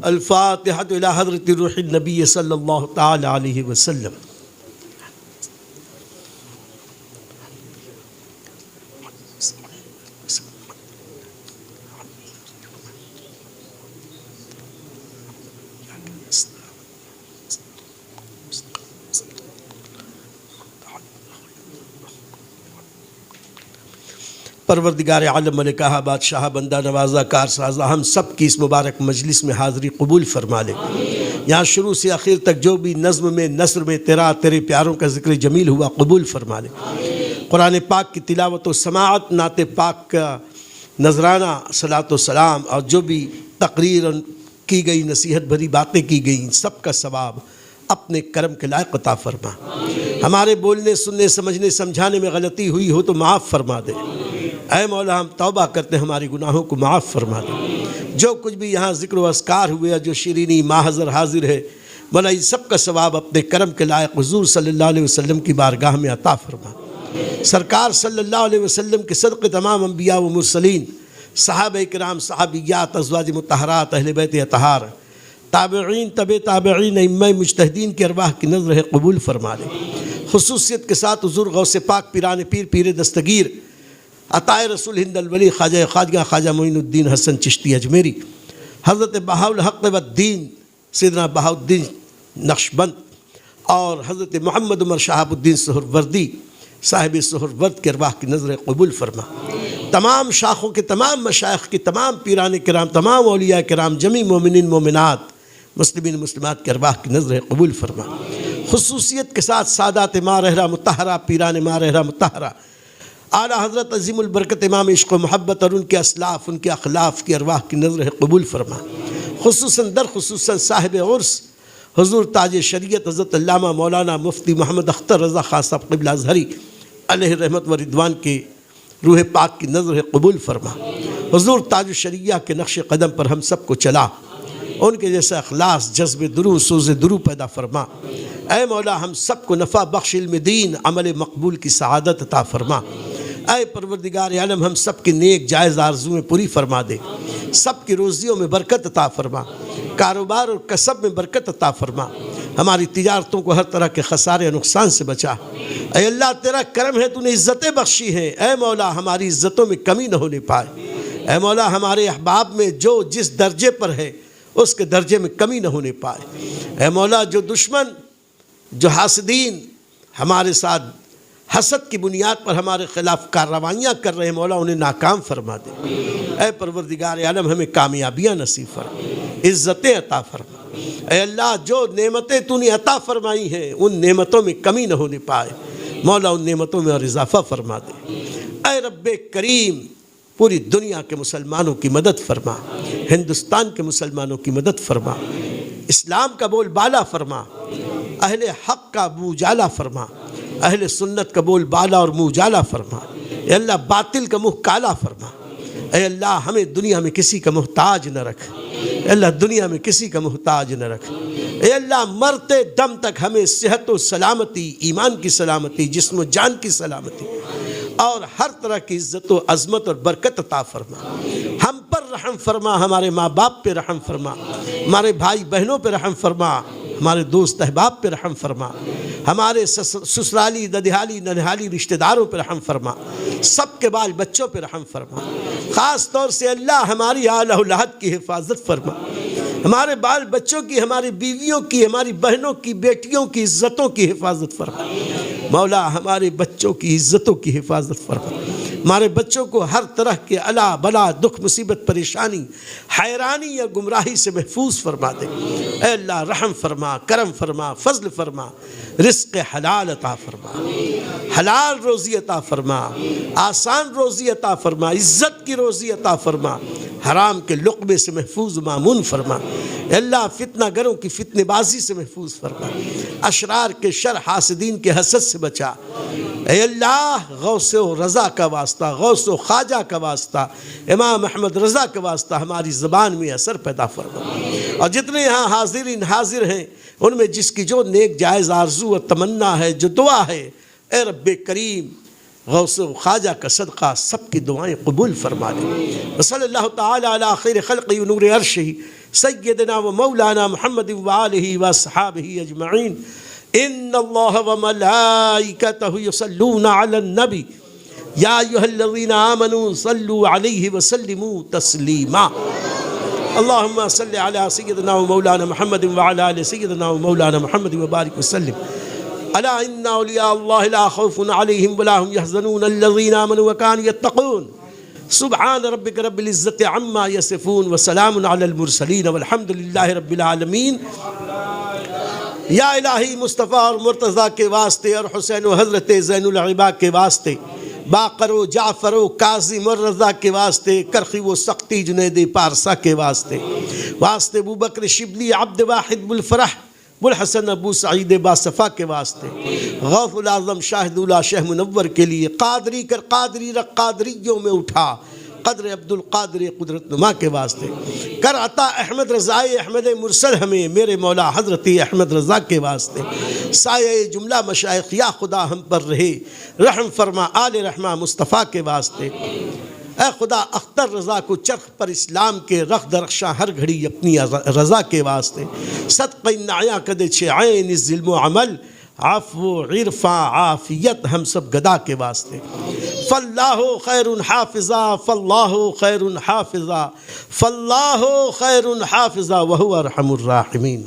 الفاتحة إلى حضرة روح النبي صلى الله تعالى عليه وسلم. پروردگار عالم ملکہ بادشاہ بندہ نوازہ کارسازہ ہم سب کی اس مبارک مجلس میں حاضری قبول فرما لے. یہاں شروع سے آخر تک جو بھی نظم میں نثر میں تیرے پیاروں کا ذکر جمیل ہوا قبول فرما لے. قرآن پاک کی تلاوت و سماعت، نعت پاک کا نذرانہ صلاۃ و سلام، اور جو بھی تقریر کی گئی، نصیحت بھری باتیں کی گئیں، سب کا ثواب اپنے کرم کے لائق عطا فرما. ہمارے بولنے سننے سمجھنے سمجھانے میں غلطی ہوئی ہو تو معاف فرما دے. اے مولا ہم توبہ کرتے ہیں، ہماری گناہوں کو معاف فرما دے. جو کچھ بھی یہاں ذکر و اذکار ہوئے، جو شیرینی ماحضر حاضر ہے، مولا ان سب کا ثواب اپنے کرم کے لائق حضور صلی اللہ علیہ وسلم کی بارگاہ میں عطا فرما. سرکار صلی اللہ علیہ وسلم کے صدقے تمام انبیاء و مرسلین، صحابہ کرام، صحابیات، ازواج مطہرات، اہل بیت اطہار، تابعین، تبع تابعین، ائمہ مجتہدین کی ارواح کی نظر قبول فرما لے. خصوصیت کے ساتھ حضور غوث پاک پیران پیر، پیر دستگیر، عطائے رسول ہند الولی، خواجہ خواجہ خواجہ معین الدین حسن چشتی اجمیری، حضرت بہاء الحق والدین سیدنا بہاء الدین نقشبند، اور حضرت محمد عمر شہاب الدین سہروردی صاحب سہرورد کے ارواح کی نظر قبول فرما. تمام شاخوں کے تمام مشائخ کی، تمام پیران کرام، تمام اولیاء کرام، جمیع مومنین مومنات، مسلمین مسلمات کے ارواح کی نظر قبول فرما. خصوصیت کے ساتھ سادات ماں رہرہ مطہرہ، پیران ماں رہرہ مطہرہ، اعلیٰ حضرت عظیم البرکت امام عشق و محبت اور ان کے اسلاف، ان کے اخلاف کی ارواح کی نظر قبول فرما. خصوصاً در خصوصاً صاحب عرس حضور تاج شریعت حضرت علامہ مولانا مفتی محمد اختر رضا خان صاحب قبلہ ازہری علیہ رحمت و رضوان کے روح پاک کی نظر قبول فرما. حضور تاج الشریعہ کے نقش قدم پر ہم سب کو چلا، ان کے جیسا اخلاص، جذب درو، سوز درو پیدا فرما. اے مولا ہم سب کو نفع بخش علم دین، عمل مقبول کی سعادت عطا فرما. اے پروردگار عالم ہم سب کے نیک جائز آرزویں پوری فرما دے. سب کی روزیوں میں برکت عطا فرما، کاروبار اور کسب میں برکت عطا فرما. ہماری تجارتوں کو ہر طرح کے خسارے نقصان سے بچا. اے اللہ تیرا کرم ہے، تو نے عزتیں بخشی ہیں. اے مولا ہماری عزتوں میں کمی نہ ہونے پائے. اے مولا ہمارے احباب میں جو جس درجے پر ہے اس کے درجے میں کمی نہ ہونے پائے. اے مولا جو دشمن، جو حاسدین ہمارے ساتھ حسد کی بنیاد پر ہمارے خلاف کارروائیاں کر رہے ہیں، مولا انہیں ناکام فرما دے. اے پروردگار عالم ہمیں کامیابیاں نصیب فرما، عزتیں عطا فرما. اے اللہ جو نعمتیں تو نے عطا فرمائی ہیں ان نعمتوں میں کمی نہ ہونے پائے، مولا ان نعمتوں میں اور اضافہ فرما دے. اے رب کریم پوری دنیا کے مسلمانوں کی مدد فرما، ہندوستان کے مسلمانوں کی مدد فرما، اسلام کا بول بالا فرما، اہل حق کا منہ اجالا فرما، اہل سنت کا بول بالا اور منہ اجالا فرما. اے اللہ باطل کا منہ کالا فرما. اے اللہ ہمیں دنیا میں کسی کا محتاج نہ رکھ. اے اللہ دنیا میں کسی کا محتاج نہ رکھ. اے اللہ مرتے دم تک ہمیں صحت و سلامتی، ایمان کی سلامتی، جسم و جان کی سلامتی اور ہر طرح کی عزت و عظمت اور برکت عطا فرما. ہم پر رحم فرما، ہمارے ماں باپ پہ رحم فرما، ہمارے بھائی بہنوں پہ رحم فرما، ہمارے دوست احباب پہ رحم فرما، ہمارے سسرالی ددیالی ننہالی رشتہ داروں پہ رحم فرما، سب کے بال بچوں پہ رحم فرما. خاص طور سے اللہ ہماری آل اولاد کی حفاظت فرما، ہمارے بال بچوں کی، ہماری بیویوں کی، ہماری بہنوں کی، بیٹیوں کی عزتوں کی حفاظت فرما. مولا ہمارے بچوں کی عزتوں کی حفاظت فرما. ہمارے بچوں کو ہر طرح کے الا بلا، دکھ مصیبت، پریشانی، حیرانی یا گمراہی سے محفوظ فرما دے. اے اللہ رحم فرما، کرم فرما، فضل فرما، رزق حلال عطا فرما، حلال روزی عطا فرما، آسان روزی عطا فرما، عزت کی روزی عطا فرما، حرام کے لقمے سے محفوظ مامون فرما. اے اللہ فتنہ گروں کی فتنہ بازی سے محفوظ فرما، اشرار کے شر، حاسدین کے حسد سے بچا. اے اللہ غوث و رضا کا واسطہ، غوث و خواجہ کا واسطہ، امام احمد رضا کا واسطہ ہماری زبان میں اثر پیدا فرما۔ اور جتنے یہاں حاضرین حاضر ہیں ان میں جس کی جو نیک جائز آرزو اور تمنا ہے، جو دعا ہے، اے رب کریم غوث و خواجہ کا صدقہ سب کی دعائیں قبول فرما لے۔ وصلی اللہ تعالی علی خیر خلقہ نور عرشہ سیدنا و مولانا محمد وآلہ وصحابہ اجمعین۔ ان اللہ وملائکتہ یصلون علی النبی یا ایھا الذین آمنوا صلوا علیہ وسلموا تسلیما۔ اللہم صلی علی سیدنا و مولانا محمد وعلی آل سیدنا و مولانا محمد وبارک وسلم۔ الا ان اولیاء اللہ لا خوف علیہم ولا هم يحزنون الذین آمنوا وكانوا يتقون۔ سبحان ربک رب العزت عما یصفون وسلام علی المرسلین والحمد للہ رب العالمین۔ یا الہی مصطفیٰ اور مرتضیٰ کے واسطے اور حسین و حضرت زین العبا کے واسطے، باقر و جعفر و کاظم اور رضا کے واسطے، کرخی و سختی جنید پارسا کے واسطے، واسطے ابو بکر شبلی عبد واحد بالفرح بالحسن ابو سعید باصفا کے واسطے، غوث العظم شاہد اللہ شہ منور کے لیے، قادری کر قادری رکھ قادریوں میں اٹھا، قدر عبد القادر قدرت نما کے واسطے، کر عطا احمد رضائی احمد مرسل ہمیں میرے مولا حضرت احمد رضا کے واسطے، سایہ جملہ مشائخ یا خدا ہم پر رہے، رحم فرما آل رحمہ مصطفیٰ کے واسطے۔ اے خدا اختر رضا کو چرخ پر اسلام کے رخ درخشاں ہر گھڑی اپنی رضا کے واسطے، صدقہ نعیاں کدے چھ عین ظلم و عمل، عفو عرفاں عافیت ہم سب گدا کے واسطے۔ فاللہ خیر حافظا فاللہ خیر حافظا فاللہ خیر حافظا وہو ارحم الراحمین۔